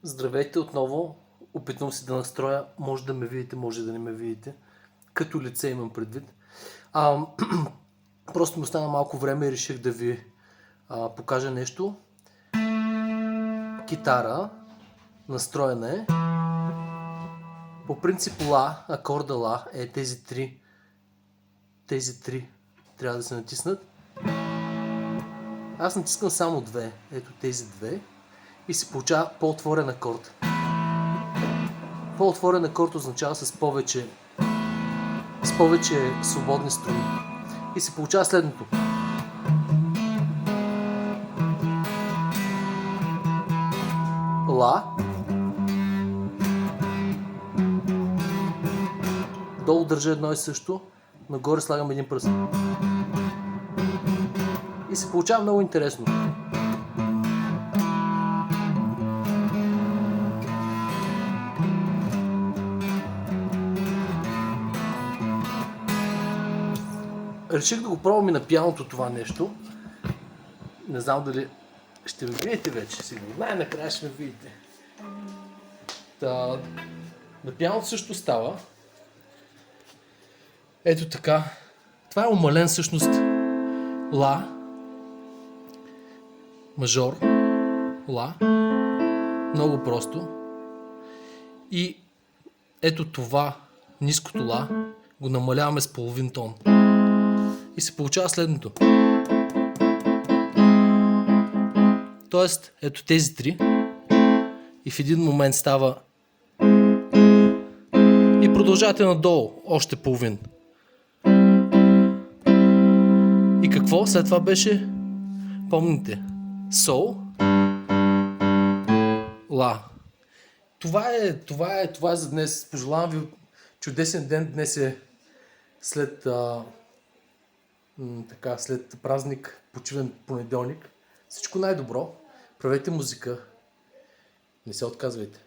Здравейте отново. Опитвам се да настроя. Може да ме видите, може да не ме видите. Като лице имам предвид. Просто ми остана малко време и реших да ви покажа нещо. Китара. Настроена е. По принцип ла, акорда ла е тези три. Тези три трябва да се натиснат. Аз натискам само две. Ето тези две. И се получава по-отворен акорд. По-отворен акорд означава с повече свободни струни. И се получава следното. Ла. Долу държа едно и също. Нагоре слагам един пръст. И се получава много интересно. Реших да го пробвам и на пианото това нещо. Не знам дали ще ме видите вече, сигурно. Най-накрая ще ме видите. На пианото също става. Ето така. Това е умален всъщност ла, мажор, ла. Много просто. И ето това ниското ла го намаляваме с половин тон. И се получава следното. Тоест, ето тези три. И в един момент става. И продължавате надолу. Още половин. И какво? След това беше. Помните. Сол. Ла. Това е за днес. Пожелавам ви чудесен ден. Днес е след празник, почивен понеделник. Всичко най-добро. Правете музика. Не се отказвайте.